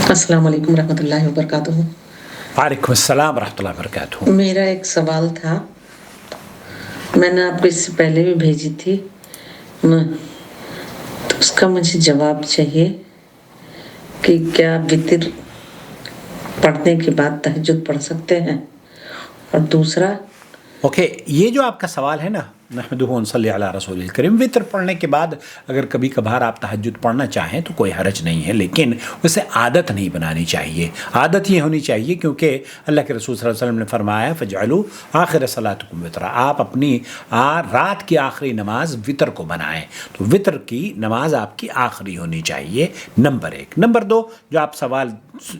السلام علیکم ورحمۃ اللہ وبرکاتہ۔ وعلیکم السلام ورحمۃ اللہ وبرکاتہ۔ میرا ایک سوال تھا، میں نے آپ کو اس سے پہلے بھی بھیجی تھی تو اس کا مجھے جواب چاہیے کہ کیا وتر پڑھنے کے بعد تہجد پڑھ سکتے ہیں؟ اور دوسرا اوکے، یہ جو آپ کا سوال ہے نا، نحمدہ و نصلی علی رسول الکریم، وطر پڑھنے کے بعد اگر کبھی کبھار آپ تہجد پڑھنا چاہیں تو کوئی حرج نہیں ہے، لیکن اسے عادت نہیں بنانی چاہیے۔ عادت یہ ہونی چاہیے کیونکہ اللہ کے رسول صلی اللہ علیہ وسلم نے فرمایا فَجْعَلُوا آخِرَ صَلَاتُكُمْ وِطْرًا، آپ اپنی رات کی آخری نماز وطر کو بنائیں، تو وطر کی نماز آپ کی آخری ہونی چاہیے، نمبر 1۔ نمبر 2 جو آپ سوال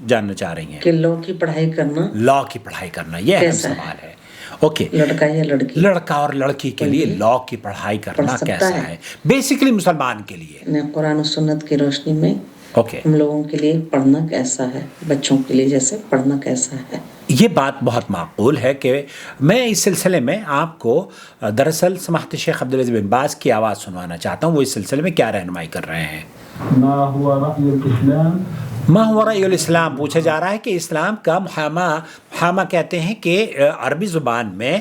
جاننا چاہ رہی ہیں کہ لاء کی پڑھائی کرنا، لاء کی پڑھائی کرنا، یہ اہم سوال ہے۔ اوکے، لڑکا یا لڑکی، لڑکا اور لڑکی کے لیے لاء کی پڑھائی کرنا کیسا ہے؟ بیسیکلی مسلمان کے لیے قرآن و سنت کی روشنی میں اوکے، ہم لوگوں کے لیے پڑھنا کیسا ہے، بچوں کے لیے جیسے پڑھنا کیسا ہے؟ یہ بات بہت معقول ہے کہ میں اس سلسلے میں آپ کو دراصل سماحت شیخ عبدالعزیز بن باز کی آواز سنوانا چاہتا ہوں، وہ اس سلسلے میں کیا رہنمائی کر رہے ہیں۔ ما هو رأی الاسلام پوچھا جا رہا ہے کہ اسلام کا محامہ کہتے ہیں کہ عربی زبان میں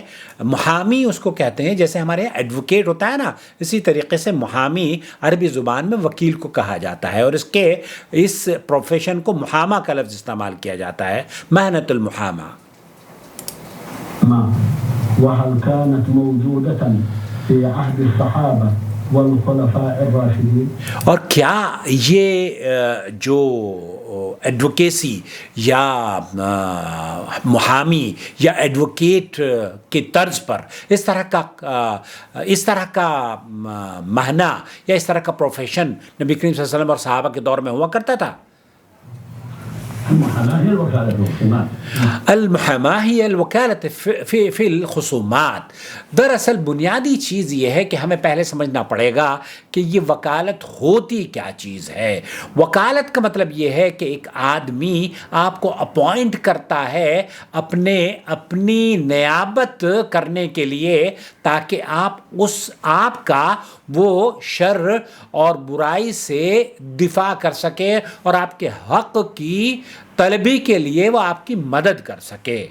محامی اس کو کہتے ہیں، جیسے ہمارے یہاں ایڈوکیٹ ہوتا ہے نا، اسی طریقے سے محامی عربی زبان میں وکیل کو کہا جاتا ہے، اور اس پروفیشن کو محامہ کا لفظ استعمال کیا جاتا ہے، مہنت المحامہ۔ وهل كانت موجودة في عهد الصحابة والخلفاء الراشدين، اور کیا یہ جو ایڈوکیسی یا محامی یا ایڈوکیٹ کے طرز پر اس طرح کا مہنہ یا اس طرح کا پروفیشن نبی کریم صلی اللہ علیہ وسلم اور صحابہ کے دور میں ہوا کرتا تھا؟ المحامہ ہی الوکالت فی الخصومات۔ دراصل بنیادی چیز یہ ہے کہ ہمیں پہلے سمجھنا پڑے گا کہ یہ وکالت ہوتی کیا چیز ہے۔ وکالت کا مطلب یہ ہے کہ ایک آدمی آپ کو اپوائنٹ کرتا ہے اپنی نیابت کرنے کے لیے، تاکہ آپ کا وہ شر اور برائی سے دفاع کر سکے اور آپ کے حق کی طلبی کے لیے وہ آپ کی مدد کر سکے۔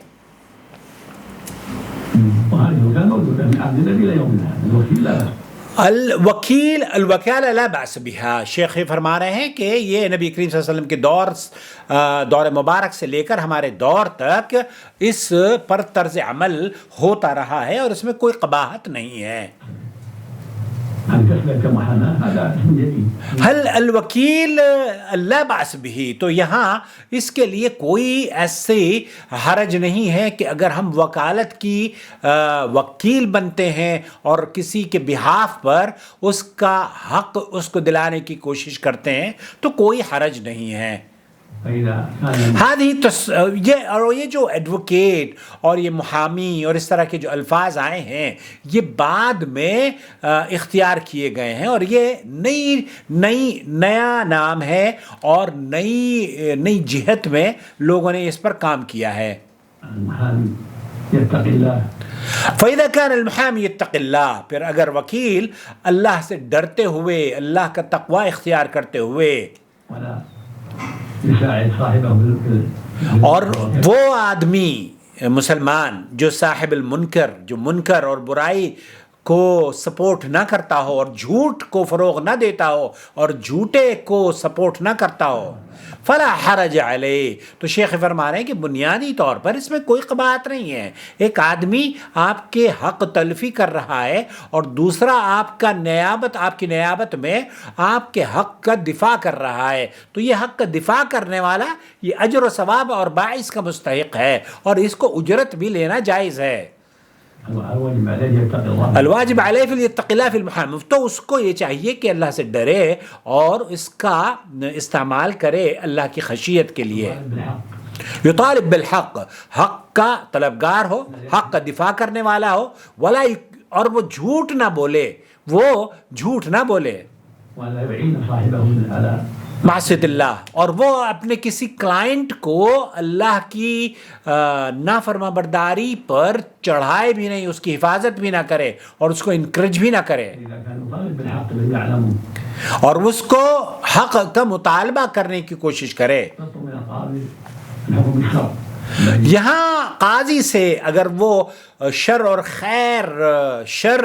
الوکالہ لا بأس بہا، شیخ فرما رہے ہیں کہ یہ نبی کریم صلی اللہ علیہ وسلم کے دور مبارک سے لے کر ہمارے دور تک اس پر طرز عمل ہوتا رہا ہے، اور اس میں کوئی قباحت نہیں ہے۔ حل الوکیل لا بأس بہ، تو یہاں اس کے لیے کوئی ایسی حرج نہیں ہے کہ اگر ہم وکالت کی وکیل بنتے ہیں اور کسی کے بہاف پر اس کا حق اس کو دلانے کی کوشش کرتے ہیں تو کوئی حرج نہیں ہے۔ یہ جو ایڈوکیٹ اور یہ محامی اور اس طرح کے جو الفاظ آئے ہیں یہ بعد میں اختیار کیے گئے ہیں، اور یہ نیا نام ہے اور نئی جہت میں لوگوں نے اس پر کام کیا ہے۔ فَإِذَا كَانَ الْمُحَامِي يَتَّقِ اللَّهَ، پھر اگر وکیل اللہ سے ڈرتے ہوئے، اللہ کا تقوی اختیار کرتے ہوئے اور وہ آدمی مسلمان جو صاحب المنکر، جو منکر اور برائی کو سپورٹ نہ کرتا ہو اور جھوٹ کو فروغ نہ دیتا ہو اور جھوٹے کو سپورٹ نہ کرتا ہو، فلا حرج علیہ، تو شیخ فرما رہے ہیں کہ بنیادی طور پر اس میں کوئی قباحت نہیں ہے۔ ایک آدمی آپ کے حق تلفی کر رہا ہے اور دوسرا آپ کی نیابت میں آپ کے حق کا دفاع کر رہا ہے، تو یہ حق کا دفاع کرنے والا یہ اجر و ثواب اور باعث کا مستحق ہے، اور اس کو اجرت بھی لینا جائز ہے۔ الواجب علیہ فلیتق اللہ فی المحام، تو اس کو یہ چاہیے کہ اللہ سے ڈرے اور اس کا استعمال کرے اللہ کی خشیت کے لیے۔ یطالب بالحق، حق کا طلبگار ہو، حق کا دفاع کرنے والا ہو، اور وہ جھوٹ نہ بولے معصیت اللہ، اور وہ اپنے کسی کلائنٹ کو اللہ کی نافرما برداری پر چڑھائے بھی نہیں، اس کی حفاظت بھی نہ کرے اور اس کو انکریج بھی نہ کرے، اور اس کو حق کا مطالبہ کرنے کی کوشش کرے۔ القاضي بحكم الشرع. یہاں قاضی سے اگر وہ شر اور خیر شر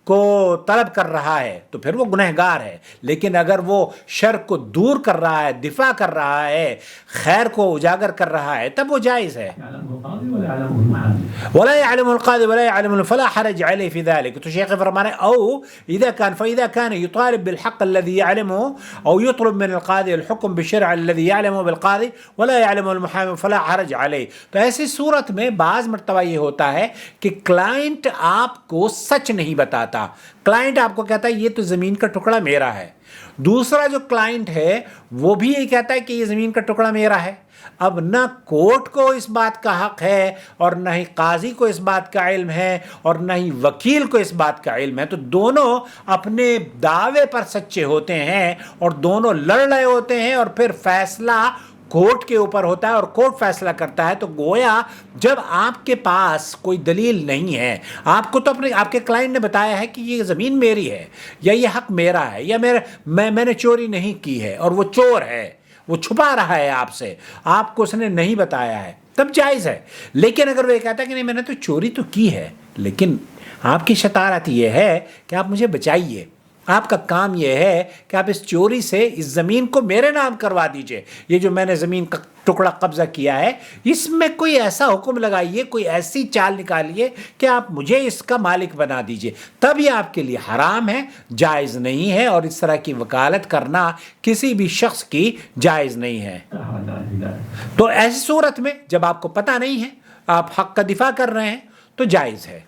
کو طلب کر رہا ہے تو پھر وہ گنہگار ہے، لیکن اگر وہ شر کو دور کر رہا ہے، دفاع کر رہا ہے، خیر کو اجاگر کر رہا ہے، تب وہ جائز ہے. يعلمه القاضي ولا يعلمه المحامي. ولا يعلم القاضي ولا يعلم فلا حرج عليه في ذلك. تو شیخ فرمانے او فإذا كان يطالب بالحق الذي يعلمه او يطلب من القاضي الحكم بالشرع الذي يعلمه بالقاضي ولا يعلم المحامي فلا حرج عليه. تو ایسی صورت میں بعض مرتبہ یہ ہوتا ہے کہ کلائنٹ آپ کو سچ نہیں بتاتا. کلائنٹ آپ کو کہتا ہے یہ تو زمین کا ٹکڑا میرا ہے، دوسرا جو کلائنٹ ہے وہ بھی یہ کہتا ہے کہ یہ زمین کا ٹکڑا میرا ہے. اب نہ کورٹ کو اس بات کا حق ہے اور نہ ہی قاضی کو اس بات کا علم ہے اور نہ ہی وکیل کو اس بات کا علم ہے. تو دونوں اپنے دعوے پر سچے ہوتے ہیں اور دونوں لڑ رہے ہوتے ہیں اور پھر فیصلہ کورٹ کے اوپر ہوتا ہے اور کورٹ فیصلہ کرتا ہے. تو گویا جب آپ کے پاس کوئی دلیل نہیں ہے، آپ کو تو آپ کے کلائنٹ نے بتایا ہے کہ یہ زمین میری ہے یا یہ حق میرا ہے یا میں نے چوری نہیں کی ہے، اور وہ چور ہے، وہ چھپا رہا ہے آپ سے، آپ کو اس نے نہیں بتایا ہے، تب جائز ہے. لیکن اگر وہ یہ کہتا ہے کہ نہیں میں نے تو چوری تو کی ہے، لیکن آپ کی شطارت یہ ہے کہ آپ مجھے بچائیے، آپ کا کام یہ ہے کہ آپ اس چوری سے اس زمین کو میرے نام کروا دیجئے، یہ جو میں نے زمین کا ٹکڑا قبضہ کیا ہے اس میں کوئی ایسا حکم لگائیے، کوئی ایسی چال نکالیے کہ آپ مجھے اس کا مالک بنا دیجئے، تب یہ آپ کے لیے حرام ہے، جائز نہیں ہے. اور اس طرح کی وکالت کرنا کسی بھی شخص کی جائز نہیں ہے. تو ایسی صورت میں جب آپ کو پتہ نہیں ہے، آپ حق کا دفاع کر رہے ہیں تو جائز ہے.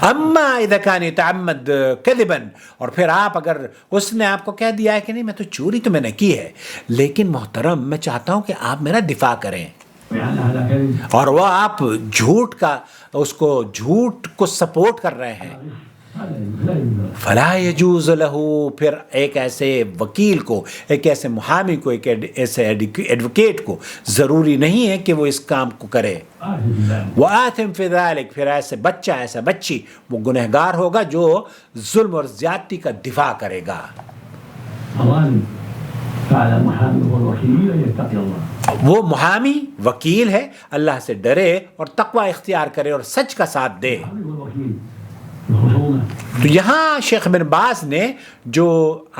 اما اذا كان يتعمد كذبا، اور پھر آپ اگر اس نے آپ کو کہہ دیا ہے کہ نہیں میں تو چوری تو میں نے کی ہے، لیکن محترم میں چاہتا ہوں کہ آپ میرا دفاع کریں، اور وہ آپ جھوٹ کو سپورٹ کر رہے ہیں، فلا يجوز له، پھر ایک ایسے وکیل کو، ایک ایسے محامی کو، ایک ایسے ایڈوکیٹ کو ضروری نہیں ہے کہ وہ اس کام کو کرے. وآثم فی ذلک، پھر ایسے بچہ ایسا بچی وہ گنہگار ہوگا جو ظلم اور زیادتی کا دفاع کرے گا. وہ محامی وکیل ہے، اللہ سے ڈرے اور تقوی اختیار کرے اور سچ کا ساتھ دے. تو یہاں شیخ بن باز نے جو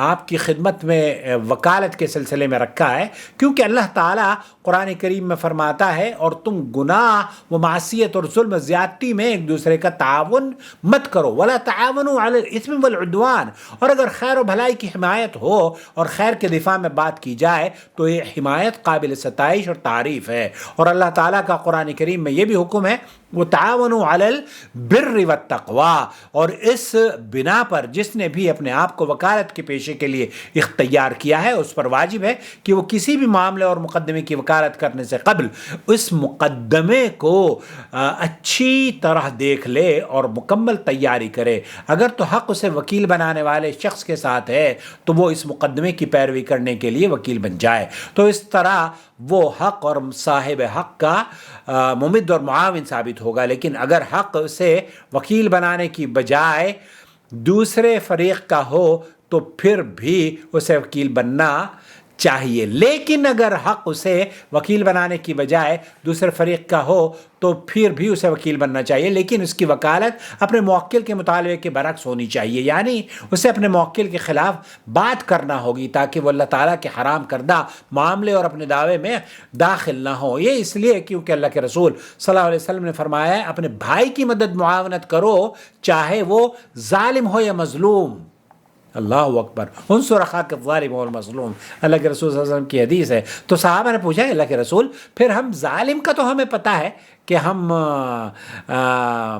آپ کی خدمت میں وکالت کے سلسلے میں رکھا ہے، کیونکہ اللہ تعالیٰ قرآن کریم میں فرماتا ہے اور تم گناہ و معصیت اور ظلم و زیادتی میں ایک دوسرے کا تعاون مت کرو، ولا تعاونوا علی الاثم والعدوان. اور اگر خیر و بھلائی کی حمایت ہو اور خیر کے دفاع میں بات کی جائے تو یہ حمایت قابل ستائش اور تعریف ہے. اور اللہ تعالیٰ کا قرآن کریم میں یہ بھی حکم ہے وتعاونوا علی البر والتقوی. اور اس بنا پر جس نے بھی اپنے آپ کو وکالت کے پیشے کے لیے اختیار کیا ہے اس پر واجب ہے کہ وہ کسی بھی معاملے اور مقدمے کی وکالت کرنے سے قبل اس مقدمے کو اچھی طرح دیکھ لے اور مکمل تیاری کرے. اگر تو حق اسے وکیل بنانے والے شخص کے ساتھ ہے تو وہ اس مقدمے کی پیروی کرنے کے لیے وکیل بن جائے. تو اس طرح وہ حق اور صاحب حق کا ممد اور معاون ثابت ہوگا. لیکن اگر حق اسے وکیل بنانے کی بجائے دوسرے فریق کا ہو تو پھر بھی اسے وکیل بننا چاہیے. لیکن اگر حق اسے وکیل بنانے کی بجائے دوسرے فریق کا ہو تو پھر بھی اسے وکیل بننا چاہیے، لیکن اس کی وکالت اپنے موکل کے مطالبے کے برعکس ہونی چاہیے. یعنی اسے اپنے موکل کے خلاف بات کرنا ہوگی تاکہ وہ اللہ تعالیٰ کے حرام کردہ معاملے اور اپنے دعوے میں داخل نہ ہو. یہ اس لیے کیونکہ اللہ کے رسول صلی اللہ علیہ وسلم نے فرمایا ہے اپنے بھائی کی مدد معاونت کرو چاہے وہ ظالم ہو یا مظلوم. اللہ اکبر، انصر اخاک الظالم والمظلوم، اللہ کے رسول صلی اللہ علیہ وسلم کی حدیث ہے. تو صحابہ نے پوچھا اللہ کے رسول پھر ہم ظالم کا تو ہمیں پتہ ہے کہ ہم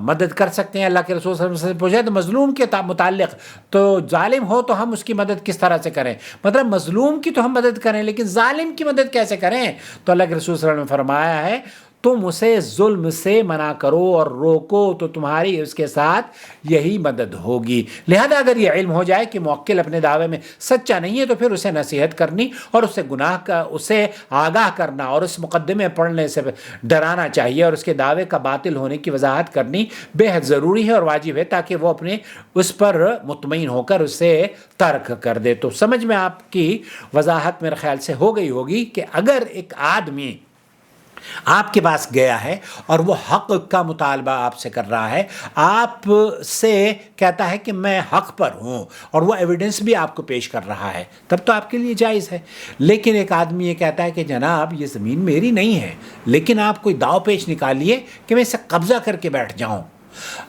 مدد کر سکتے ہیں، اللہ کے رسول صلی اللہ علیہ وسلم پوچھا تو مظلوم کے متعلق تو ظالم ہو تو ہم اس کی مدد کس طرح سے کریں؟ مطلب مظلوم کی تو ہم مدد کریں لیکن ظالم کی مدد کیسے کریں؟ تو اللہ کے رسول صلی اللہ علیہ وسلم نے فرمایا ہے تم اسے ظلم سے منع کرو اور روکو تو تمہاری اس کے ساتھ یہی مدد ہوگی۔ لہذا اگر یہ علم ہو جائے کہ موکل اپنے دعوے میں سچا نہیں ہے تو پھر اسے نصیحت کرنی اور اسے آگاہ کرنا اور اس مقدمے پڑھنے سے ڈرانا چاہیے اور اس کے دعوے کا باطل ہونے کی وضاحت کرنی بے حد ضروری ہے اور واجب ہے، تاکہ وہ اپنے اس پر مطمئن ہو کر اسے ترک کر دے۔ تو سمجھ میں آپ کی وضاحت میرے خیال سے ہو گئی ہوگی کہ اگر ایک آدمی آپ کے پاس گیا ہے اور وہ حق کا مطالبہ آپ سے کر رہا ہے، آپ سے کہتا ہے کہ میں حق پر ہوں اور وہ ایویڈنس بھی آپ کو پیش کر رہا ہے، تب تو آپ کے لیے جائز ہے۔ لیکن ایک آدمی یہ کہتا ہے کہ جناب یہ زمین میری نہیں ہے، لیکن آپ کوئی داؤ پیچ نکالیے کہ میں اسے قبضہ کر کے بیٹھ جاؤں،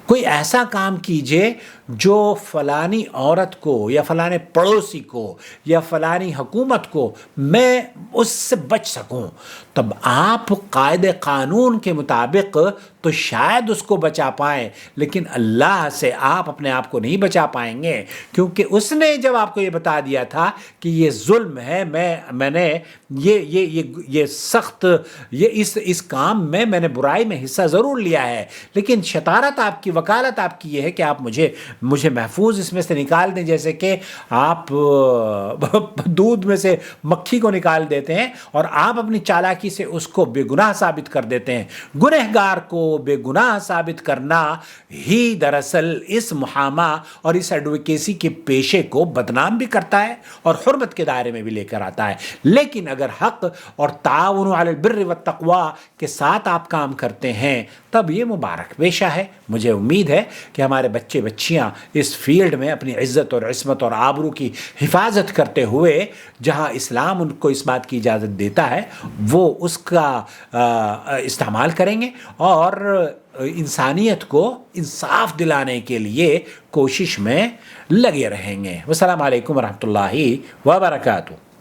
کوئی ایسا کام کیجئے جو فلانی عورت کو یا فلانے پڑوسی کو یا فلانی حکومت کو میں اس سے بچ سکوں، تب آپ قاعدے قانون کے مطابق تو شاید اس کو بچا پائیں، لیکن اللہ سے آپ اپنے آپ کو نہیں بچا پائیں گے، کیونکہ اس نے جب آپ کو یہ بتا دیا تھا کہ یہ ظلم ہے، میں نے یہ سخت اس کام میں نے برائی میں حصہ ضرور لیا ہے، لیکن شطارت آپ کی، وکالت آپ کی یہ ہے کہ آپ مجھے محفوظ اس میں سے نکال دیں، جیسے کہ آپ دودھ میں سے مکھی کو نکال دیتے ہیں اور آپ اپنی چالاکی سے اس کو بے گناہ ثابت کر دیتے ہیں۔ گنہگار کو بے گناہ ثابت کرنا ہی دراصل اس محامہ اور اس ایڈوکیسی کے پیشے کو بدنام بھی کرتا ہے اور حرمت کے دائرے میں بھی لے کر آتا ہے۔ لیکن اگر حق اور تعاون علی البر والتقوی کے ساتھ آپ کام کرتے ہیں تب یہ مبارک پیشہ ہے۔ مجھے امید ہے کہ ہمارے بچے بچیاں اس فیلڈ میں اپنی عزت اور عصمت اور آبرو کی حفاظت کرتے ہوئے، جہاں اسلام ان کو اس بات کی اجازت دیتا ہے، وہ اس کا استعمال کریں گے اور انسانیت کو انصاف دلانے کے لیے کوشش میں لگے رہیں گے۔ والسلام علیکم ورحمۃ اللہ وبرکاتہ۔